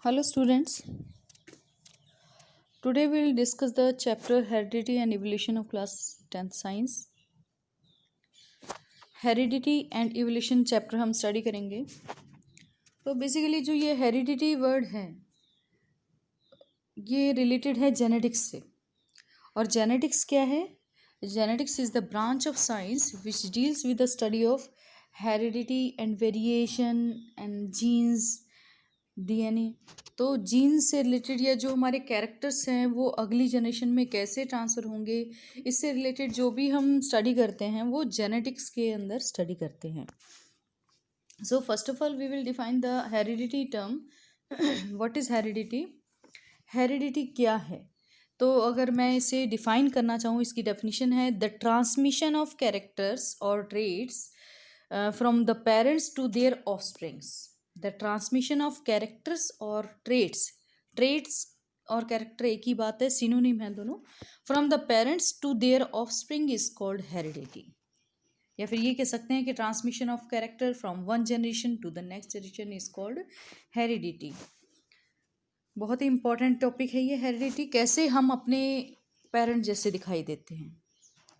Hello students, today we will discuss the chapter Heredity and Evolution of class 10th Science. Heredity and Evolution chapter हम study करेंगे। तो basically जो ये heredity word है ये related है जेनेटिक्स से। और जेनेटिक्स क्या है? Genetics is the branch of science which deals with the study of heredity and variation and genes, DNA. तो जीन्स से रिलेटेड या जो हमारे कैरेक्टर्स हैं वो अगली जनरेशन में कैसे ट्रांसफ़र होंगे, इससे रिलेटेड जो भी हम स्टडी करते हैं वो जेनेटिक्स के अंदर स्टडी करते हैं। So first of all we will define the heredity term. What is heredity? Heredity क्या है? तो अगर मैं इसे डिफाइन करना चाहूँ, इसकी डेफिनेशन है द ट्रांसमिशन ऑफ कैरेक्टर्स और traits from the parents to their offsprings. The transmission of characters और ट्रेट्स और कैरेक्टर एक ही बात है, सिनोनिम है दोनों। From the parents to their offspring is called heredity. या फिर ये कह सकते हैं कि transmission of character from one generation to the next generation is called heredity. बहुत ही इंपॉर्टेंट टॉपिक है ये हेरिडिटी। कैसे हम अपने पेरेंट जैसे दिखाई देते हैं,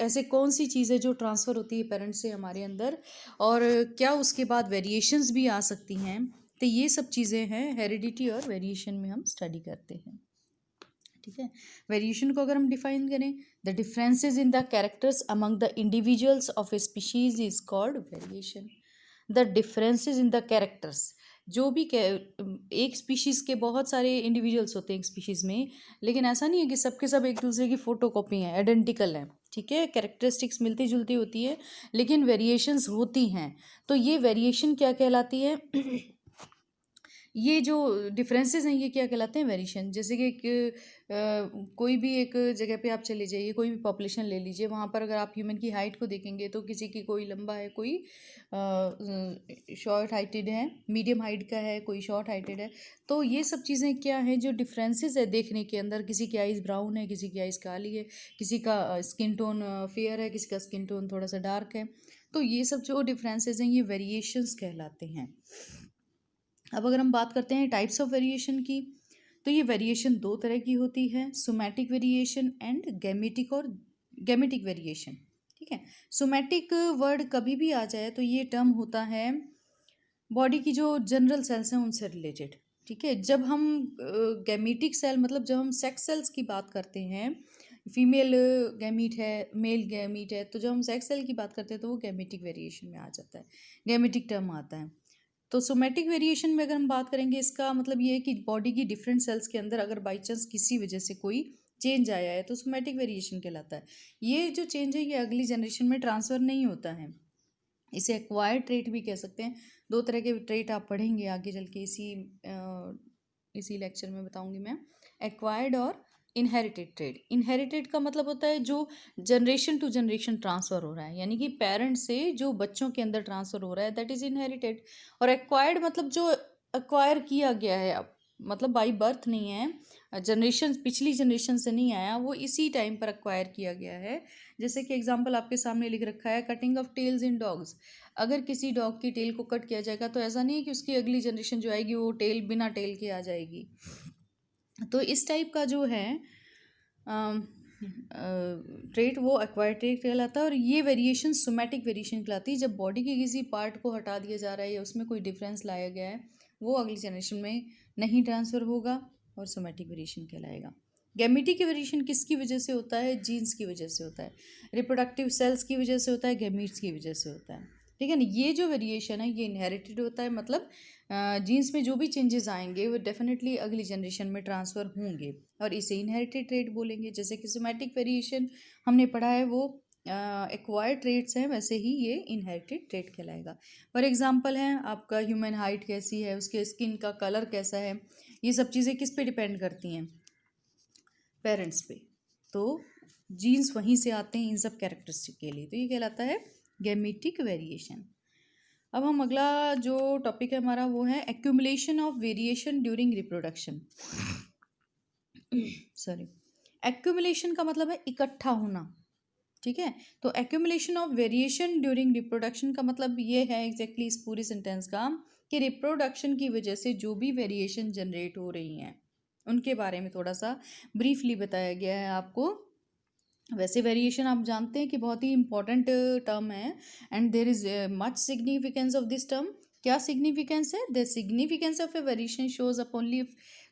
ऐसे कौन सी चीज़ है जो ट्रांसफ़र होती है पेरेंट्स से हमारे अंदर, और क्या उसके बाद वेरिएशंस भी आ सकती हैं। तो ये सब चीज़ें हैं हेरिडिटी और वेरिएशन में हम स्टडी करते हैं। ठीक है, वेरिएशन को अगर हम डिफाइन करें, the differences in the characters among the individuals of A species is called variation. The differences in the characters, जो भी एक स्पीशीज़ के बहुत सारे इंडिविजुअल्स होते हैं एक स्पीशीज़ में, लेकिन ऐसा नहीं है कि सबके सब एक दूसरे की फ़ोटोकॉपी हैं, आइडेंटिकल हैं। ठीक है, कैरेक्टरिस्टिक्स मिलती जुलती होती है लेकिन वेरिएशंस होती हैं। तो ये वेरिएशन क्या कहलाती है? ये जो डिफरेंसेस हैं ये क्या कहलाते हैं? वेरिएशन। जैसे कि कोई भी एक जगह पे आप चले जाइए, कोई भी पॉपुलेशन ले लीजिए, वहाँ पर अगर आप ह्यूमन की हाइट को देखेंगे तो किसी की कोई लंबा है, कोई शॉर्ट हाइटेड है, मीडियम हाइट का है, कोई शॉर्ट हाइटेड है। तो ये सब चीज़ें क्या हैं जो डिफरेंसेस है देखने के अंदर। किसी की आइज़ ब्राउन है, किसी की आइज़ काली है, किसी का स्किन टोन फेयर है, किसी का स्किन टोन थोड़ा सा डार्क है। तो ये सब जो डिफरेंसेस हैं ये वेरिएशंस कहलाते हैं। अब अगर हम बात करते हैं टाइप्स ऑफ वेरिएशन की, तो ये वेरिएशन दो तरह की होती है, somatic variation and gametic variation. ठीक है, सोमैटिक वर्ड कभी भी आ जाए तो ये टर्म होता है बॉडी की जो जनरल सेल्स हैं उनसे रिलेटेड। ठीक है, जब हम गैमेटिक सेल मतलब जब हम सेक्स सेल्स की बात करते हैं, फीमेल गैमीट है, मेल गैमीट है, तो जब हम सेक्स सेल की बात करते हैं तो वो गैमेटिक वेरिएशन में आ जाता है, गैमेटिक टर्म आता है। तो सोमैटिक वेरिएशन में अगर हम बात करेंगे, इसका मतलब ये है कि बॉडी की डिफरेंट सेल्स के अंदर अगर बाई चांस किसी वजह से कोई चेंज आया है तो सोमैटिक वेरिएशन कहलाता है। ये जो चेंज है ये अगली जनरेशन में ट्रांसफ़र नहीं होता है, इसे एक्वायर्ड ट्रेट भी कह सकते हैं। दो तरह के ट्रेट आप पढ़ेंगे आगे चल के, इसी लेक्चर में बताऊंगी मैं, एक्वायर्ड और इनहेरिटेड ट्रेट। इनहेरिटेड का मतलब होता है जो जनरेशन टू जनरेशन ट्रांसफ़र हो रहा है, यानी कि पेरेंट से जो बच्चों के अंदर ट्रांसफ़र हो रहा है, दैट इज़ इनहेरिटेड। और एक्वायर्ड मतलब जो एक्वायर किया गया है, अब मतलब बाई बर्थ नहीं है, जनरेशन पिछली जनरेशन से नहीं आया, वो इसी टाइम पर एक्वायर किया गया है। जैसे कि एग्जांपल आपके सामने लिख रखा है, cutting of tails in dogs. अगर किसी डॉग की टेल को कट किया जाएगा तो ऐसा नहीं है कि उसकी अगली जनरेशन जो आएगी वो टेल बिना टेल के आ जाएगी। तो इस टाइप का जो है ट्रेट वो एक्वायर्ड ट्रेट कहलाता है। और ये वेरिएशन सोमैटिक वेरिएशन कहलाती है, जब बॉडी के किसी पार्ट को हटा दिया जा रहा है या उसमें कोई डिफरेंस लाया गया है, वो अगली जनरेशन में नहीं ट्रांसफ़र होगा और सोमैटिक वेरिएशन कहलाएगा। गैमेटिक वेरिएशन किसकी वजह से होता है? जीन्स की वजह से होता है, रिप्रोडक्टिव सेल्स की वजह से होता है, गैमीट्स की वजह से होता है। ठीक है ना, ये जो वेरिएशन है ये इनहेरिटेड होता है, मतलब जीन्स में जो भी चेंजेस आएंगे वो डेफिनेटली अगली जनरेशन में ट्रांसफ़र होंगे और इसे इनहेरिटेड ट्रेट बोलेंगे। जैसे कि सोमैटिक वेरिएशन हमने पढ़ा है वो एक्वायर्ड ट्रेट्स हैं, वैसे ही ये इनहेरिटेड ट्रेट कहलाएगा। फॉर एग्जांपल है आपका ह्यूमन हाइट कैसी है, उसके स्किन का कलर कैसा है, ये सब चीज़ें किस पे डिपेंड करती हैं? पेरेंट्स पे। तो जीन्स वहीं से आते हैं इन सब कैरेक्टरिस्टिक के लिए, तो ये कहलाता है गैमेटिक वेरिएशन। अब हम अगला जो टॉपिक है हमारा वो है accumulation of variation during reproduction. Sorry, accumulation का मतलब है इकट्ठा होना। ठीक है, तो accumulation of variation during reproduction का मतलब ये है एग्जैक्टली इस पूरी सेंटेंस का कि रिप्रोडक्शन की वजह से जो भी वेरिएशन जनरेट हो रही हैं उनके बारे में थोड़ा सा ब्रीफली बताया गया है आपको। वैसे वेरिएशन आप जानते हैं कि बहुत ही इंपॉर्टेंट टर्म है and there is much significance of this term. क्या सिग्निफिकेंस है? The significance of a variation shows up only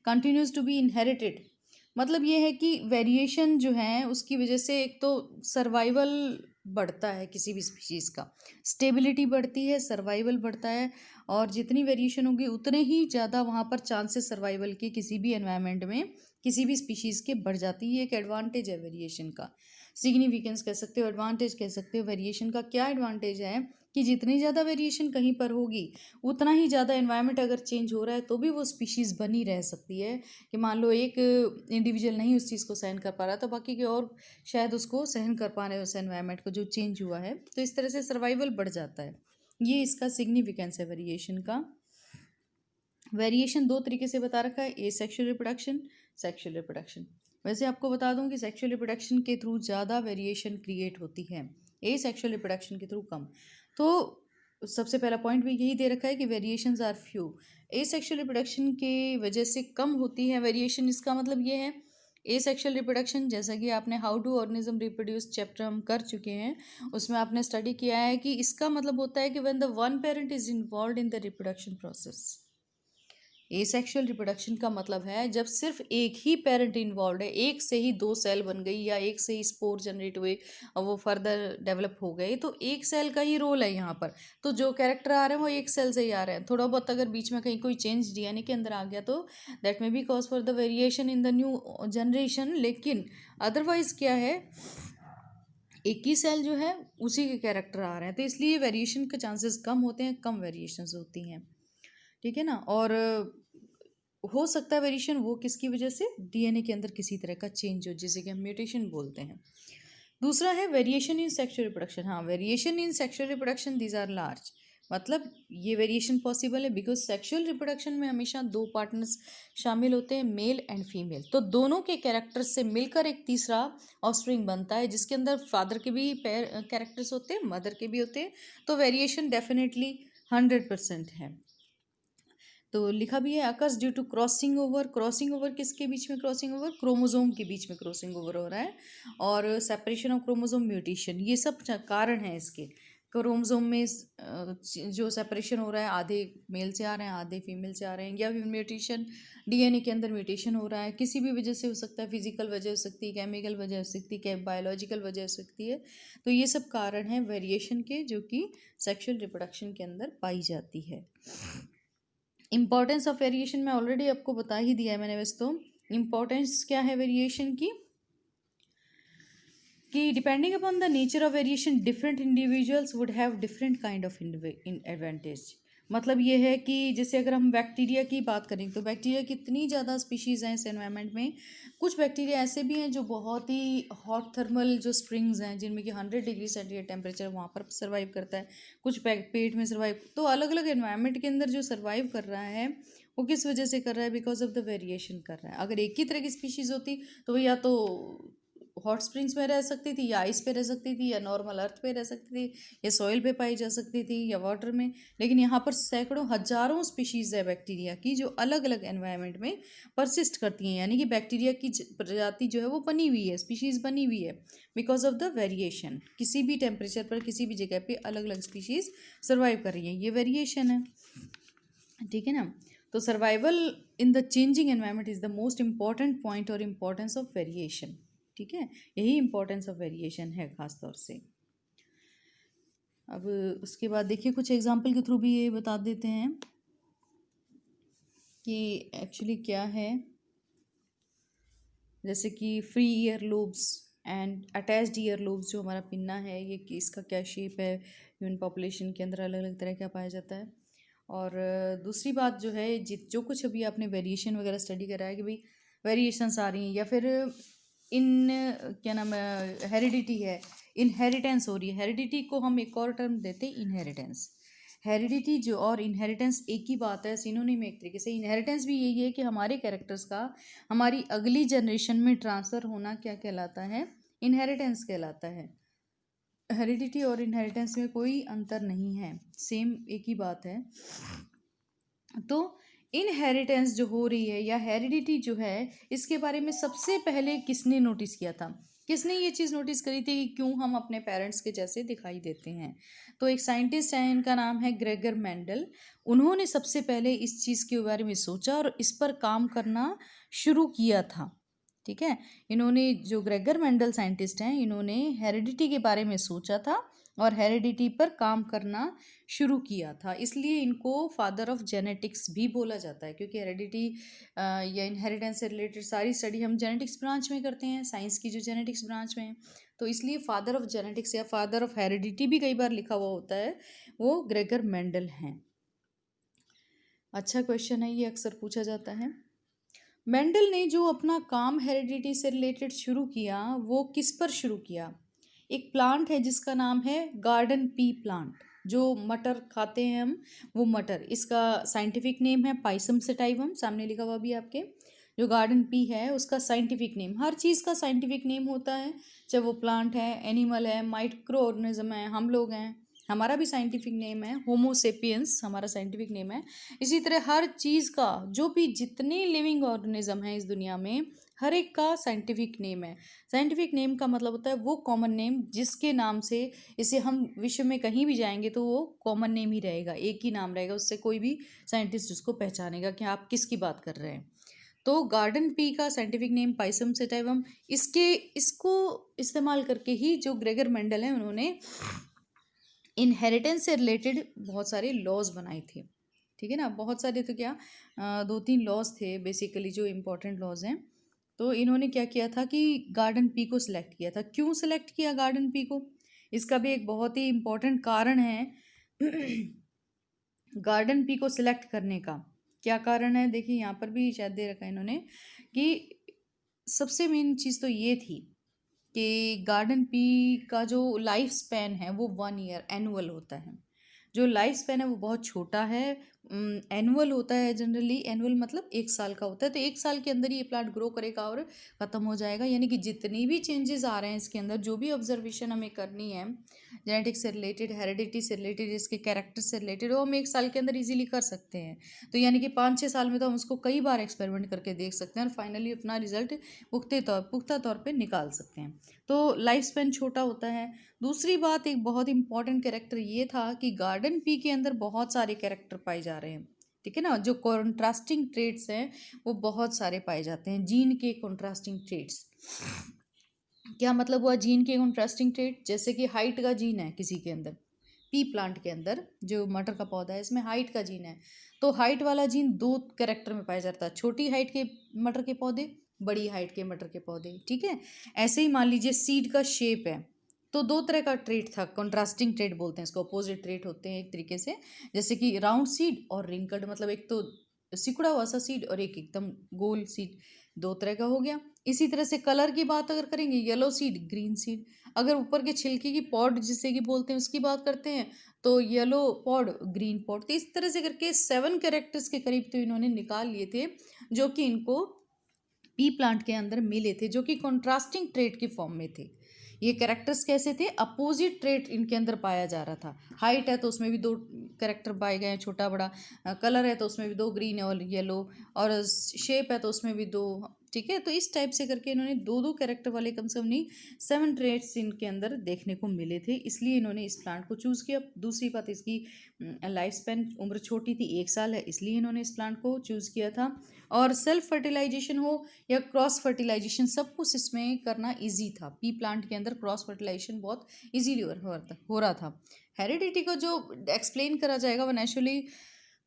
continues to be inherited. मतलब ये है कि वेरिएशन जो है उसकी वजह से एक तो सर्वाइवल बढ़ता है किसी भी स्पीशीज़ का, स्टेबिलिटी बढ़ती है, सर्वाइवल बढ़ता है, और जितनी वेरिएशन होगी उतने ही ज़्यादा वहाँ पर चांसेस सर्वाइवल के किसी भी एनवायरनमेंट में किसी भी स्पीशीज़ के बढ़ जाती है। ये एक एडवांटेज है वेरिएशन का। सिग्निफिकेंस कह सकते हो, एडवांटेज कह सकते हो। वेरिएशन का क्या एडवांटेज है कि जितनी ज़्यादा वेरिएशन कहीं पर होगी उतना ही ज़्यादा एनवायरनमेंट अगर चेंज हो रहा है तो भी वो स्पीशीज़ बनी रह सकती है। कि मान लो एक इंडिविजुअल नहीं उस चीज़ को सहन कर पा रहा तो बाकी के और शायद उसको सहन कर पा रहे हैं उस एनवायरनमेंट को जो चेंज हुआ है, तो इस तरह से सर्वाइवल बढ़ जाता है। ये इसका सिग्निफिकेंस है वेरिएशन का। वेरिएशन दो तरीके से बता रखा है, ए सेक्शुअल रिप्रोडक्शन, सेक्शुअल रिप्रोडक्शन। वैसे आपको बता दूं कि सेक्शुअल रिप्रोडक्शन के थ्रू ज़्यादा वेरिएशन क्रिएट होती है, ए सेक्शुअल रिप्रोडक्शन के थ्रू कम। तो सबसे पहला पॉइंट भी यही दे रखा है कि variations are few. Asexual reproduction के वजह से कम होती है वेरिएशन। इसका मतलब ये है ए सेक्शुअल रिप्रोडक्शन, जैसा कि आपने how do organism reproduce chapter हम कर चुके हैं, उसमें आपने स्टडी किया है कि इसका मतलब होता है कि when the one parent is involve in the reproduction process. Asexual reproduction का मतलब है जब सिर्फ एक ही पेरेंट इन्वॉल्व है, एक से ही दो सेल बन गई या एक से ही स्पोर जनरेट हुए और वो फर्दर डेवलप हो गए, तो एक सेल का ही रोल है यहाँ पर। तो जो कैरेक्टर आ रहे हैं वो एक सेल से ही आ रहे हैं। थोड़ा बहुत अगर बीच में कहीं कोई चेंज डीएनए के अंदर आ गया तो that may be cause for the variation in the new generation, लेकिन अदरवाइज क्या है, एक ही सेल जो है उसी के कैरेक्टर आ रहे हैं, तो इसलिए वेरिएशन के चांसेस कम होते हैं, कम वेरिएशंस होती हैं। ठीक है ना। और हो सकता है वेरिएशन वो किसकी वजह से, डीएनए के अंदर किसी तरह का चेंज हो जिसे कि हम म्यूटेशन बोलते हैं। दूसरा है वेरिएशन इन सेक्सुअल रिप्रोडक्शन। हाँ, variation in sexual reproduction these are large. मतलब ये वेरिएशन पॉसिबल है बिकॉज सेक्सुअल रिप्रोडक्शन में हमेशा दो पार्टनर्स शामिल होते हैं, मेल एंड फीमेल। तो दोनों के कैरेक्टर्स से मिलकर एक तीसरा ऑफस्प्रिंग बनता है जिसके अंदर फादर के भी कैरेक्टर्स होते हैं, मदर के भी होते हैं। तो वेरिएशन डेफिनेटली 100% है। तो लिखा भी है occurs due to crossing over. Crossing over किसके बीच में क्रॉसिंग ओवर? क्रोमोजोम के बीच में क्रॉसिंग ओवर हो रहा है। और सेपरेशन ऑफ क्रोमोजोम, म्यूटेशन, ये सब कारण है इसके। क्रोमोजोम में जो सेपरेशन हो रहा है, आधे मेल से आ रहे हैं आधे फीमेल से आ रहे हैं, या फिर म्यूटेशन डीएनए के अंदर म्यूटेशन हो रहा है, किसी भी वजह से हो सकता है, फिजिकल वजह हो सकती है, केमिकल वजह हो सकती है, बायोलॉजिकल वजह हो सकती है। तो ये सब कारण हैं वेरिएशन के जो कि सेक्सुअल रिप्रोडक्शन के अंदर पाई जाती है। इंपॉर्टेंस ऑफ वेरिएशन मैं ऑलरेडी आपको बता ही दिया है मैंने। वैसे तो इंपॉर्टेंस क्या है वेरिएशन की, कि depending upon the nature of variation different individuals would have different kind of advantage. मतलब ये है कि जैसे अगर हम बैक्टीरिया की बात करें तो बैक्टीरिया कितनी ज़्यादा स्पीशीज़ हैं इस एनवायरनमेंट में। कुछ बैक्टीरिया ऐसे भी हैं जो बहुत ही हॉट थर्मल जो स्प्रिंग्स हैं जिनमें कि 100 डिग्री सेंटीग्रेड टेम्परेचर वहाँ पर सर्वाइव करता है, कुछ पेट में सर्वाइव। तो अलग अलग एनवायरनमेंट के अंदर जो सर्वाइव कर रहा है वो किस वजह से कर रहा है? बिकॉज ऑफ द वेरिएशन कर रहा है। अगर एक ही तरह की स्पीशीज़ होती तो वो या तो हॉट स्प्रिंग्स में रह सकती थी, या आइस पे रह सकती थी, या नॉर्मल अर्थ पे रह सकती थी, या सॉइल पे पाई जा सकती थी, या वाटर में। लेकिन यहाँ पर सैकड़ों हजारों स्पीशीज़ है बैक्टीरिया की जो अलग अलग एनवायरनमेंट में परसिस्ट करती हैं। यानी कि बैक्टीरिया की प्रजाति जो है वो बनी हुई है, स्पीशीज़ बनी हुई है बिकॉज ऑफ द वेरिएशन। किसी भी टेम्परेचर पर किसी भी जगह पे अलग अलग स्पीशीज़ सर्वाइव कर रही है, ये वेरिएशन है। ठीक है ना। तो survival in the changing environment is the most important point और इम्पोर्टेंस ऑफ वेरिएशन। ठीक है, यही इंपॉर्टेंस ऑफ वेरिएशन है खास तौर से। अब उसके बाद देखिए कुछ एग्जांपल के थ्रू भी ये बता देते हैं कि एक्चुअली क्या है। जैसे कि free year lobes and attached year lobes, जो हमारा पिन्ना है ये कि इसका क्या शेप है, ह्यूमन पॉपुलेशन के अंदर अलग अलग तरह का पाया जाता है। और दूसरी बात जो है, जो कुछ अभी आपने वेरिएशन वगैरह स्टडी करा है कि भाई वेरिएशंस आ रही हैं, या फिर इन क्या नाम है, हेरिडिटी है, इनहेरिटेंस हो रही है। हेरिडिटी को हम एक और टर्म देते हैं इनहेरिटेंस। हेरिडिटी जो और इनहेरिटेंस एक ही बात है, सिनोनिम एक तरीके से। इनहेरिटेंस भी यही है कि हमारे कैरेक्टर्स का हमारी अगली जनरेशन में ट्रांसफ़र होना क्या कहलाता है? इनहेरिटेंस कहलाता है। हेरिडिटी और इनहेरिटेंस में कोई अंतर नहीं है, सेम एक ही बात है। तो इनहेरिटेंस जो हो रही है या हेरिडिटी जो है, इसके बारे में सबसे पहले किसने नोटिस किया था? किसने ये चीज़ नोटिस करी थी कि क्यों हम अपने पेरेंट्स के जैसे दिखाई देते हैं? तो एक साइंटिस्ट है, इनका नाम है ग्रेगर मेंडल। उन्होंने सबसे पहले इस चीज़ के बारे में सोचा और इस पर काम करना शुरू किया था। ठीक है, इन्होंने, जो ग्रेगर मेंडल साइंटिस्ट हैं, इन्होंने हेरिडिटी के बारे में सोचा था और हेरिडिटी पर काम करना शुरू किया था। इसलिए इनको फादर ऑफ जेनेटिक्स भी बोला जाता है, क्योंकि हेरिडिटी या इनहेरिटेंस से रिलेटेड सारी स्टडी हम जेनेटिक्स ब्रांच में करते हैं, साइंस की जो जेनेटिक्स ब्रांच में है। तो इसलिए फादर ऑफ जेनेटिक्स या फादर ऑफ हेरिडिटी भी कई बार लिखा हुआ होता है, वो ग्रेगर मेंडल हैं। अच्छा क्वेश्चन है ये, अक्सर पूछा जाता है। मेंडल ने जो अपना काम हेरिडिटी से रिलेटेड शुरू किया, वो किस पर शुरू किया? एक प्लांट है जिसका नाम है गार्डन पी प्लांट, जो मटर खाते हैं हम, वो मटर, इसका साइंटिफिक नेम है पाइसम सेटाइवम, सामने लिखा हुआ भी आपके। जो गार्डन पी है उसका साइंटिफिक नेम, हर चीज़ का साइंटिफिक नेम होता है, चाहे वो प्लांट है, एनिमल है, माइक्रो ऑर्गेनिज्म है, हम लोग हैं, हमारा भी साइंटिफिक नेम है होमो सेपियंस, हमारा साइंटिफिक नेम है। इसी तरह हर चीज़ का, जो भी जितने लिविंग ऑर्गेनिज्म हैं इस दुनिया में, हर एक का साइंटिफिक नेम है। साइंटिफिक नेम का मतलब होता है वो कॉमन नेम जिसके नाम से इसे हम विश्व में कहीं भी जाएंगे तो वो कॉमन नेम ही रहेगा, एक ही नाम रहेगा, उससे कोई भी साइंटिस्ट उसको पहचानेगा कि आप किसकी बात कर रहे हैं। तो गार्डन पी का साइंटिफिक नेम पाइसम सेटाइवम, इसको इस्तेमाल करके ही जो ग्रेगर मेंडल हैं, उन्होंने इनहेरिटेंस से रिलेटेड बहुत सारे लॉज बनाए थे। ठीक है ना, बहुत सारे, तो क्या, 2-3 लॉज थे बेसिकली जो इम्पोर्टेंट लॉज हैं। तो इन्होंने क्या किया था कि गार्डन पी को सिलेक्ट किया था। क्यों सिलेक्ट किया गार्डन पी को? इसका भी एक बहुत ही इम्पोर्टेंट कारण है गार्डन पी को सिलेक्ट करने का। क्या कारण है? देखिए यहाँ पर भी शायद दे रखा है इन्होंने, कि सबसे मेन चीज़ तो ये थी कि गार्डन पी का जो लाइफ स्पैन है वो 1 ईयर एनुअल होता है। जो लाइफ स्पैन है वो बहुत छोटा है, एनुअल होता है जनरली। एनुअल मतलब 1 साल का होता है, तो 1 साल के अंदर ये प्लांट ग्रो करेगा और ख़त्म हो जाएगा। यानी कि जितनी भी चेंजेस आ रहे हैं इसके अंदर, जो भी ऑब्जर्वेशन हमें करनी है जेनेटिक्स से रिलेटेड, हेरिडिटी से रिलेटेड, इसके कैरेक्टर से रिलेटेड, वो हम 1 साल के अंदर इजीली कर सकते हैं। तो यानी कि 5-6 साल में तो हम उसको कई बार एक्सपेरिमेंट करके देख सकते हैं और फाइनली अपना रिजल्ट पुख्ता तौर पे निकाल सकते हैं। तो लाइफ स्पेन छोटा होता है। दूसरी बात, एक बहुत इंपॉर्टेंट कैरेक्टर ये था कि गार्डन पी के अंदर बहुत सारे कैरेक्टर पाए जा रहे हैं। ठीक है ना, जो कॉन्ट्रास्टिंग ट्रेट्स हैं वो बहुत सारे पाए जाते हैं, जीन के कॉन्ट्रास्टिंग ट्रेट्स। क्या मतलब हुआ जीन के कॉन्ट्रास्टिंग ट्रेट? जैसे कि हाइट का जीन है किसी के अंदर, पी प्लांट के अंदर जो मटर का पौधा है इसमें हाइट का जीन है, तो हाइट वाला जीन 2 कैरेक्टर में पाया जाता है, छोटी हाइट के मटर के पौधे, बड़ी हाइट के मटर के पौधे। ठीक है, ऐसे ही मान लीजिए सीड का शेप है, तो 2 तरह का ट्रेट था, कॉन्ट्रास्टिंग ट्रेट बोलते हैं इसको, अपोजिट ट्रेट होते हैं एक तरीके से, जैसे कि राउंड सीड और रिंकल्ड, मतलब एक तो सिकुड़ा हुआ सा सीड और एक एकदम गोल सीड, 2 तरह का हो गया। इसी तरह से कलर की बात अगर करेंगे, येलो सीड, ग्रीन सीड। अगर ऊपर के छिलके की पॉड जिसे कि बोलते हैं उसकी बात करते हैं, तो येलो पॉड, ग्रीन पॉड। तो इस तरह से करके 7 कैरेक्टर्स के करीब तो इन्होंने निकाल लिए थे, जो कि इनको पी प्लांट के अंदर मिले थे, जो कि कॉन्ट्रास्टिंग ट्रेट की फॉर्म में थे। ये कैरेक्टर्स कैसे थे? अपोजिट ट्रेट इनके अंदर पाया जा रहा था। हाइट है तो उसमें भी 2 कैरेक्टर पाए गए हैं, छोटा बड़ा। कलर है तो उसमें भी 2, ग्रीन और येलो। और शेप है तो उसमें भी 2। ठीक है, तो इस टाइप से करके इन्होंने 2-2 कैरेक्टर वाले कम से कम नहीं, 7 ट्रेट्स इनके अंदर देखने को मिले थे, इसलिए इन्होंने इस प्लांट को चूज़ किया। दूसरी बात, इसकी लाइफ स्पेन, उम्र छोटी थी, 1 साल है, इसलिए इन्होंने इस प्लांट को चूज़ किया था। और सेल्फ फर्टिलाइजेशन हो या क्रॉस फर्टिलाइजेशन, सब कुछ इसमें करना इजी था। पी प्लांट के अंदर क्रॉस फर्टिलाइजेशन बहुत इजीली हो रहा था। हेरिडिटी को जो एक्सप्लेन करा जाएगा, वो नेचुरली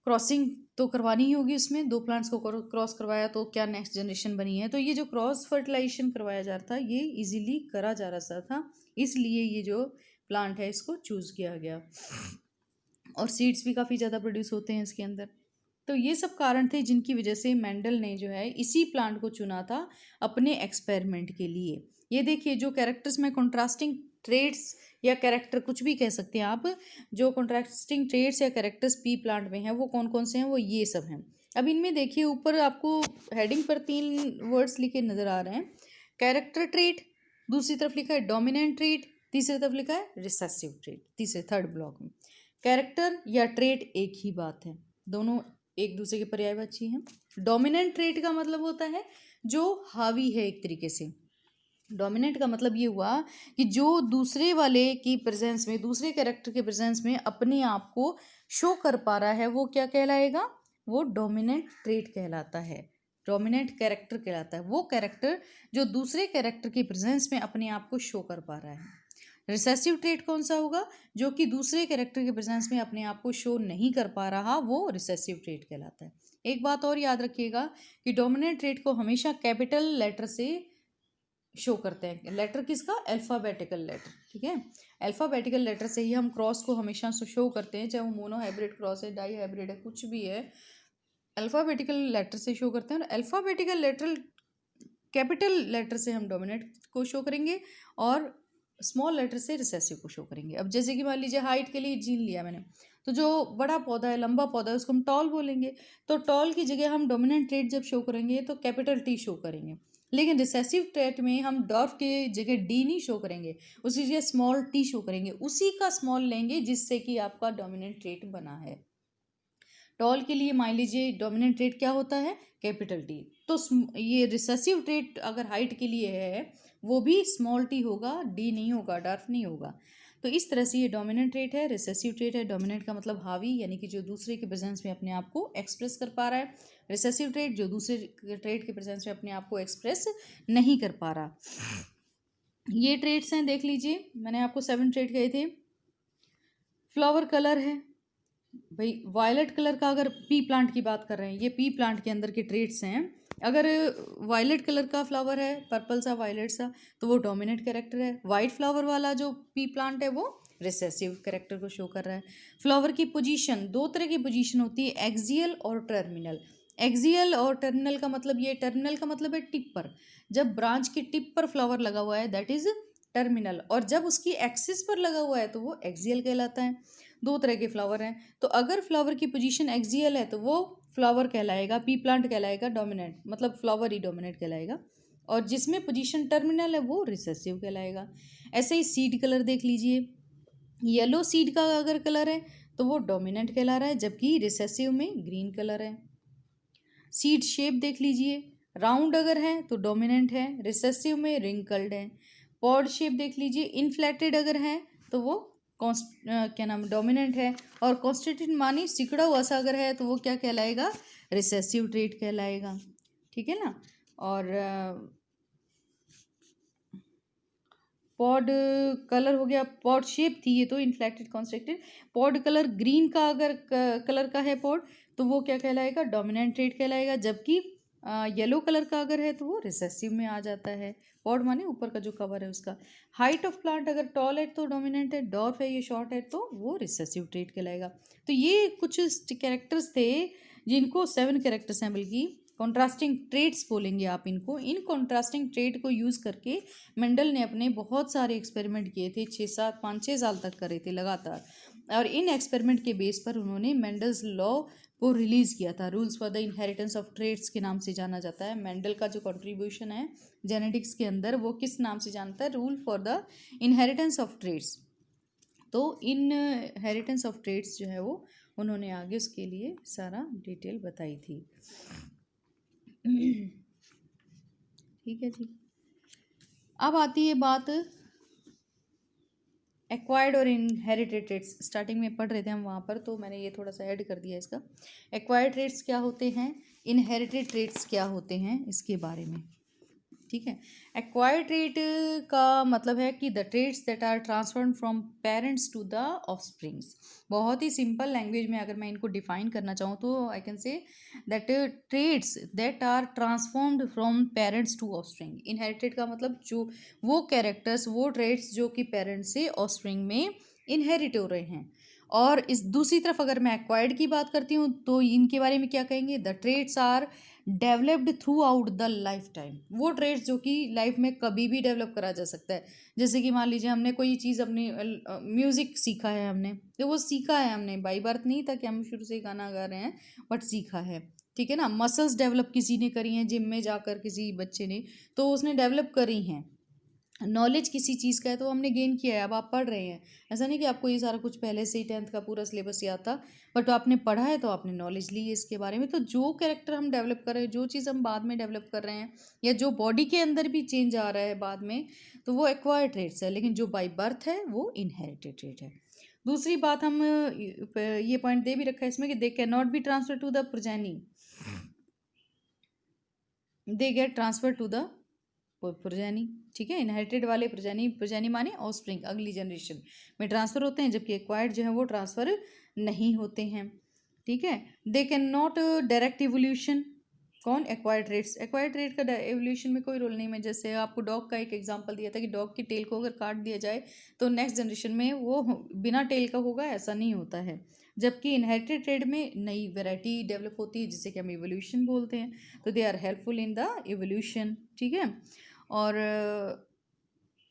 क्रॉसिंग तो करवानी ही होगी उसमें, 2 प्लांट्स को क्रॉस करवाया तो क्या नेक्स्ट जनरेशन बनी है। तो ये जो क्रॉस फर्टिलाइजेशन करवाया जा रहा था, ये इजीली करा जा रहा था, इसलिए ये जो प्लांट है इसको चूज़ किया गया। और सीड्स भी काफ़ी ज़्यादा प्रोड्यूस होते हैं इसके अंदर। तो ये सब कारण थे जिनकी वजह से मेंडल ने जो है इसी प्लांट को चुना था अपने एक्सपेरिमेंट के लिए। ये देखिए, जो कैरेक्टर्स में कंट्रास्टिंग ट्रेड्स या कैरेक्टर कुछ भी कह सकते हैं आप, जो कंट्रास्टिंग ट्रेड्स या कैरेक्टर्स पी प्लांट में हैं वो कौन कौन से हैं? वो ये सब हैं। अब इनमें देखिए, ऊपर आपको हेडिंग पर 3 वर्ड्स लिखे नज़र आ रहे हैं, कैरेक्टर ट्रेट, दूसरी तरफ लिखा है डोमिनेंट ट्रेट, तीसरी तरफ लिखा है रिसेसिव ट्रेट, तीसरे थर्ड ब्लॉक में। कैरेक्टर या ट्रेट एक ही बात है, दोनों एक दूसरे के पर्यायवाची हैं। डोमिनेंट ट्रेट का मतलब होता है जो हावी है एक तरीके से। डोमिनेंट का मतलब ये हुआ कि जो दूसरे वाले की प्रेजेंस में, दूसरे कैरेक्टर के प्रेजेंस में अपने आप को शो कर पा रहा है, वो क्या कहलाएगा? वो डोमिनेंट ट्रेट कहलाता है, डोमिनेंट कैरेक्टर कहलाता है। वो कैरेक्टर जो दूसरे कैरेक्टर की प्रेजेंस में अपने आप को शो कर पा रहा है। रिसेसिव ट्रेट कौन सा होगा? जो कि दूसरे कैरेक्टर के प्रेजेंस में अपने आप को शो नहीं कर पा रहा, वो रिसेसिव ट्रेट कहलाता है। एक बात और याद रखिएगा कि डोमिनेंट ट्रेट को हमेशा कैपिटल लेटर से शो करते हैं। लेटर किसका? अल्फ़ाबेटिकल लेटर, ठीक है। अल्फ़ाबेटिकल लेटर से ही हम क्रॉस को हमेशा शो करते हैं, चाहे वो मोनो हाइब्रिड क्रॉस है, डाई हाइब्रिड है, कुछ भी है, अल्फ़ाबेटिकल लेटर से शो करते हैं। और अल्फ़ाबेटिकल लेटर कैपिटल लेटर से हम डोमिनेंट को शो करेंगे और स्मॉल लेटर से रिसेसिव को शो करेंगे। अब जैसे कि मान लीजिए हाइट के लिए जीन लिया मैंने, तो जो बड़ा पौधा है, लंबा पौधा है, उसको हम टॉल बोलेंगे। तो टॉल की जगह हम डोमिनेंट ट्रेट जब शो करेंगे तो कैपिटल टी शो करेंगे। लेकिन रिसेसिव ट्रेट में हम डॉर्फ की जगह डी नहीं शो करेंगे, उसकी जगह स्मॉल टी शो करेंगे, उसी का स्मॉल लेंगे जिससे कि आपका डोमिनेंट ट्रेट बना है। टॉल के लिए मान लीजिए डोमिनेंट ट्रेट क्या होता है? Capital T. तो ये रिसेसिव ट्रेट अगर हाइट के लिए है, वो भी स्मॉल टी होगा, डी नहीं होगा, डॉर्फ नहीं होगा। तो इस तरह से ये डोमिनेंट ट्रेट है, रिसेसिव ट्रेट है। डोमिनेंट का मतलब हावी, यानी कि जो दूसरे के प्रेजेंस में अपने आप को एक्सप्रेस कर पा रहा है। रिसेसिव ट्रेट जो दूसरे ट्रेट के प्रेजेंस में अपने आप को एक्सप्रेस नहीं कर पा रहा। ये ट्रेट्स हैं, देख लीजिए, मैंने आपको 7 ट्रेट कहे थे। फ्लावर कलर है भाई, वायलेट कलर का, अगर पी प्लांट की बात कर रहे हैं, ये पी प्लांट के अंदर के ट्रेट्स हैं। अगर वायलेट कलर का फ्लावर है, पर्पल सा, वायलेट सा, तो वो डोमिनेंट कैरेक्टर है। वाइट फ्लावर वाला जो पी प्लांट है वो रिसेसिव कैरेक्टर को शो कर रहा है। फ्लावर की पोजीशन, दो तरह की पोजीशन होती है, एक्सियल और टर्मिनल। एक्सियल और टर्मिनल का मतलब, ये टर्मिनल का मतलब है टिप पर, जब ब्रांच की टिप पर फ्लावर लगा हुआ है दैट इज टर्मिनल, और जब उसकी एक्सिस पर लगा हुआ है तो वो एक्सियल कहलाता है। दो तरह के फ्लावर हैं, तो अगर फ्लावर की पोजीशन एक्सियल है तो वो फ्लावर कहलाएगा, पी प्लांट कहलाएगा डोमिनेंट, मतलब फ्लावर ही डोमिनेंट कहलाएगा। और जिसमें पोजीशन टर्मिनल है वो रिसेसिव कहलाएगा। ऐसे ही सीड कलर देख लीजिए, येलो सीड का अगर कलर है तो वो डोमिनेंट कहला रहा है, जबकि रिसेसिव में ग्रीन कलर है। सीड शेप देख लीजिए, राउंड अगर है तो डोमिनेंट है, रिसेसिव में रिंकल्ड है। पॉड शेप देख लीजिए, इनफ्लेटेड अगर है तो वो क्या नाम, डोमिनेंट है। और कॉन्स्टिट्यूट मानी सिकुड़ा हुआ सा अगर है तो वो क्या कहलाएगा? रिसेसिव ट्रेट कहलाएगा, ठीक है ना। और पॉड कलर हो गया, पॉड शेप थी ये तो, इनफ्लेक्टेड कॉन्स्ट्रक्टेड। पॉड कलर ग्रीन का अगर कलर का है पॉड, तो वो क्या कहलाएगा? डोमिनेंट ट्रेट कहलाएगा, जबकि येलो कलर का अगर है तो वो रिसेसिव में आ जाता है। पॉड माने ऊपर का जो कवर है उसका। हाइट ऑफ प्लांट अगर टॉल है तो डोमिनेंट है, डॉर्फ है ये शॉर्ट है तो वो रिसेसिव ट्रेट कहलाएगा। तो ये कुछ कैरेक्टर्स थे, जिनको 7 कैरेक्टर्स हैं, बल्कि कॉन्ट्रास्टिंग ट्रेट्स बोलेंगे आप इनको। इन कॉन्ट्रास्टिंग ट्रेट को यूज़ करके मेंडल ने अपने बहुत सारे एक्सपेरिमेंट किए थे, 5-6 साल तक करे थे लगातार। और इन एक्सपेरिमेंट के बेस पर उन्होंने मेंडल्स लॉ को रिलीज़ किया था। Rules for the inheritance of traits के नाम से जाना जाता है। मेंडल का जो कंट्रीब्यूशन है जेनेटिक्स के अंदर, वो किस नाम से जानता है? Rule for the inheritance of traits. तो इनहेरिटेंस ऑफ ट्रेट्स जो है वो उन्होंने आगे उसके लिए सारा डिटेल बताई थी। ठीक है जी। अब आती है बात एक्वायर्ड और इनहेरिटेड ट्रेट्स। स्टार्टिंग में पढ़ रहे थे हम वहाँ पर, तो मैंने ये थोड़ा सा ऐड कर दिया इसका। एक्वायर्ड ट्रेट्स क्या होते हैं, इनहेरिटेड ट्रेट्स क्या होते हैं, इसके बारे में, ठीक है। एक्वायर्ड ट्रेट का मतलब है कि the traits that are transferred from parents to the offsprings. बहुत ही सिंपल लैंग्वेज में अगर मैं इनको डिफाइन करना चाहूँ तो I can say that traits that are transformed from parents to offspring. Inherited का मतलब जो वो कैरेक्टर्स, वो ट्रेट्स जो कि पेरेंट्स से ऑफस्प्रिंग में इनहेरिट हो रहे हैं। और इस दूसरी तरफ अगर मैं एक्वायर्ड की बात करती हूँ तो इनके बारे में क्या कहेंगे? The traits are developed throughout the lifetime. वो ट्रेड्स जो कि लाइफ में कभी भी डेवलप करा जा सकता है। जैसे कि मान लीजिए हमने कोई चीज़, अपनी म्यूज़िक सीखा है हमने, तो वो सीखा है हमने, बाई बर्थ नहीं था कि हम शुरू से गाना गा रहे हैं, बट सीखा है, ठीक है ना। मसल्स डेवलप किसी ने करी हैं जिम में जाकर, किसी बच्चे ने, तो उसने डेवलप करी हैं। नॉलेज किसी चीज़ का है तो हमने गेन किया है, अब आप पढ़ रहे हैं। ऐसा नहीं कि आपको ये सारा कुछ पहले से ही 10th का पूरा सिलेबस याद था, बट आपने पढ़ा है तो आपने नॉलेज ली है इसके बारे में। तो जो कैरेक्टर हम डेवलप कर रहे हैं, जो चीज़ हम बाद में डेवलप कर रहे हैं, या जो बॉडी के अंदर भी चेंज आ रहा है बाद में, तो वो एक्वायर्ड ट्रेट्स है। लेकिन जो बाई बर्थ है वो इनहेरिटेड ट्रेट है। दूसरी बात हम ये पॉइंट दे भी रखा है इसमें कि they can not be transfer to the progeny, they get transfer to the progeny. ठीक है, इनहेरिटेड वाले प्रोजेनी, प्रोजेनी माने ऑफस्प्रिंग, अगली जनरेशन में ट्रांसफर होते हैं, जबकि एक्वायर्ड जो है वो ट्रांसफर नहीं होते हैं। ठीक है, they can not direct evolution. कौन? Acquired traits. एक्वायर्ड ट्रेट का एवोल्यूशन में कोई रोल नहीं है। जैसे आपको डॉग का एक एग्जांपल दिया था कि डॉग की टेल को अगर काट दिया जाए तो नेक्स्ट जनरेशन में वो बिना टेल का होगा, ऐसा नहीं होता है। जबकि इनहेरिटेड ट्रेड में नई वैरायटी डेवलप होती है जिसे कि हम इवोल्यूशन बोलते हैं, तो they are helpful in the evolution. ठीक है, और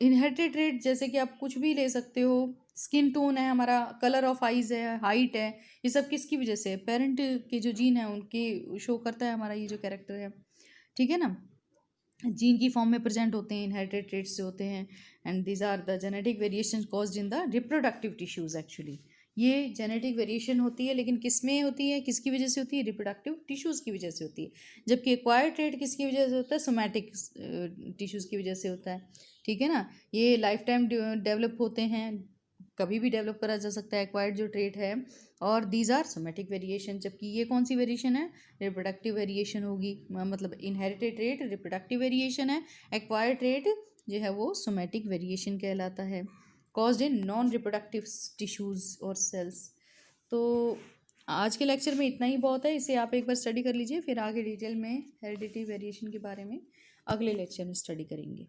इनहेरिटेड ट्रेट जैसे कि आप कुछ भी ले सकते हो, स्किन टोन है हमारा, कलर ऑफ आइज है, हाइट है, ये सब किसकी वजह से? पेरेंट के जो जीन है उनके शो करता है हमारा ये जो कैरेक्टर है। ठीक है ना, जीन की फॉर्म में प्रेजेंट होते हैं, इनहेरिटेड ट्रेट्स से होते हैं। And these are the genetic variation caused in the reproductive tissues. Actually ये जेनेटिक वेरिएशन होती है, लेकिन किस में होती है, किसकी वजह से होती है? रिप्रोडक्टिव टिश्यूज़ की वजह से होती है। जबकि एक्वायर्ड ट्रेट किसकी वजह से होता है? सोमैटिक टिश्यूज़ की वजह से होता है। ठीक है ना, ये लाइफ टाइम डेवलप होते हैं, कभी भी डेवलप करा जा सकता है एक्वायर्ड जो ट्रेट है। और दीज आर सोमैटिक वेरिएशन, जबकि ये कौन सी वेरिएशन है? रिप्रोडक्टिव वेरिएशन होगी। मतलब इनहेरिटेड ट्रेट रिप्रोडक्टिव वेरिएशन है, एक्वायर्ड ट्रेट जो है वो सोमैटिक वेरिएशन कहलाता है, caused in non reproductive tissues और सेल्स। तो आज के लेक्चर में इतना ही बहुत है, इसे आप एक बार स्टडी कर लीजिए, फिर आगे डिटेल में हेरिडिटी वेरिएशन के बारे में अगले लेक्चर में स्टडी करेंगे।